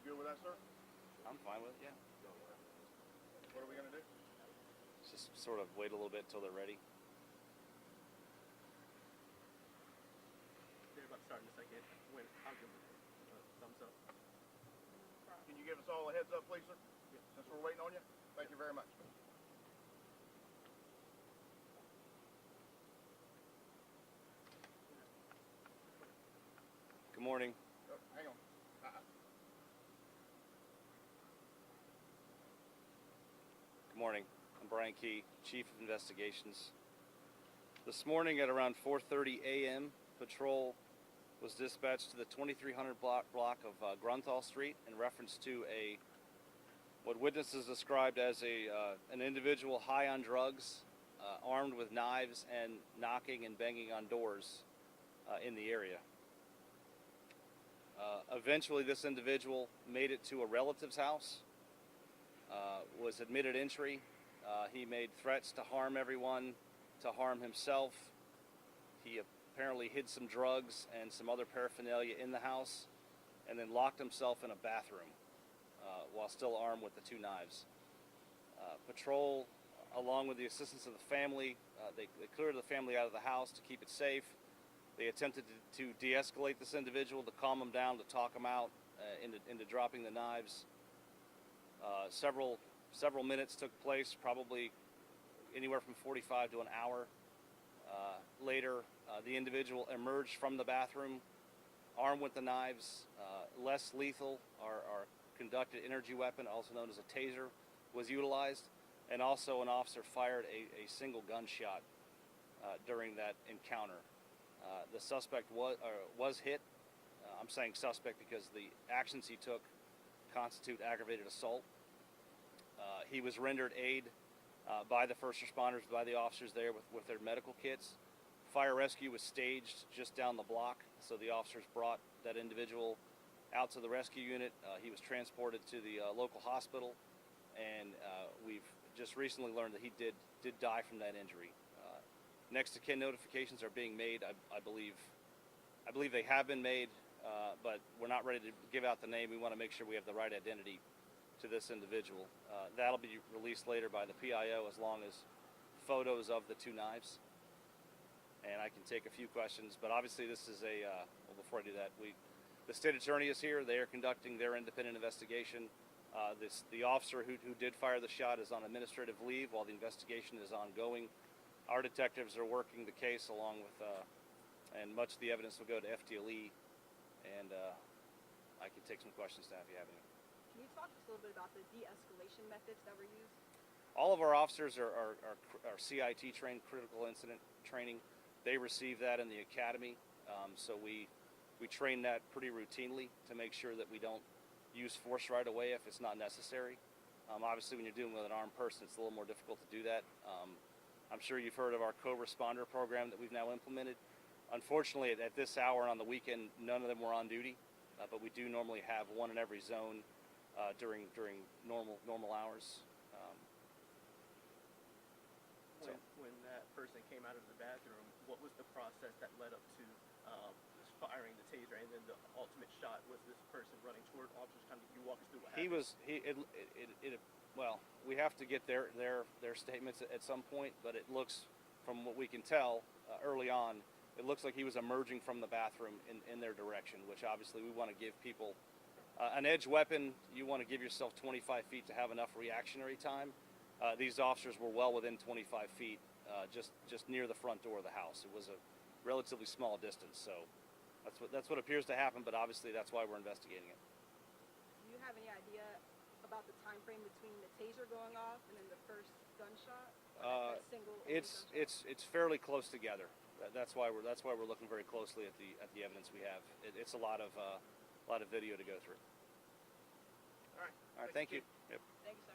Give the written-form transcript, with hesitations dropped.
good with that, sir? I'm fine with it, yeah. What are we going to do? Just sort of wait a little bit until they're ready. They're about to start in a second. When I'll give them a thumbs up. Can you give us all a heads up, please, sir? Since we're waiting on you? Thank you very much. Good morning. Oh, hang on. Good morning. I'm Brian Key, Chief of Investigations. This morning at around 4:30 a.m., patrol was dispatched to the 2300 block of Grunthal Street in reference to what witnesses described as an individual high on drugs, armed with knives and knocking and banging on doors in the area. Eventually, this individual made it to a relative's house, was admitted entry. He made threats to harm everyone, to harm himself. He apparently hid some drugs and some other paraphernalia in the house, and then locked himself in a bathroom while still armed with the two knives. Patrol, along with the assistance of the family, they cleared the family out of the house to keep it safe. They attempted to de-escalate this individual, to calm him down, to talk him out into dropping the knives. Several minutes took place, probably anywhere from 45 to an hour. Later, the individual emerged from the bathroom, armed with the knives. Less lethal, our conducted energy weapon, also known as a taser, was utilized, and also an officer fired a single gunshot during that encounter. The suspect was hit. I'm saying suspect because the actions he took constitute aggravated assault. He was rendered aid by the first responders, by the officers there with their medical kits. Fire rescue was staged just down the block, so the officers brought that individual out to the rescue unit. He was transported to the local hospital, and we've just recently learned that he did die from that injury. Next of kin notifications are being made. I believe they have been made, but we're not ready to give out the name. We want to make sure we have the right identity to this individual. That'll be released later by the PIO, as long as photos of the two knives. And I can take a few questions, but obviously this is well, before I do that, the state attorney is here. They are conducting their independent investigation. The officer who did fire the shot is on administrative leave while the investigation is ongoing. Our detectives are working the case along with, and much of the evidence will go to FDLE, and I can take some questions now if you have any. Can you talk to us a little bit about the de-escalation methods that were used? All of our officers are CIT trained, critical incident training. They receive that in the academy, so we train that pretty routinely to make sure that we don't use force right away if it's not necessary. Obviously, when you're dealing with an armed person, it's a little more difficult to do that. I'm sure you've heard of our co-responder program that we've now implemented. Unfortunately, at this hour and on the weekend, none of them were on duty, but we do normally have one in every zone during normal hours. When that person came out of the bathroom, what was the process that led up to firing the taser, and then the ultimate shot? Was this person running toward officers? Can you walk us through what happened? Well, we have to get their statements at some point, but it looks, from what we can tell early on, it looks like he was emerging from the bathroom in their direction, which obviously we want to give people an edge weapon. You want to give yourself 25 feet to have enough reactionary time. These officers were well within 25 feet, just near the front door of the house. It was a relatively small distance, so that's what appears to happen, but obviously that's why we're investigating it. Do you have any idea about the time frame between the taser going off and then the first gunshot? It's fairly close together. That's why we're looking very closely at the evidence we have. It's a lot of video to go through. All right. Thank you. Yep. Thank you, sir.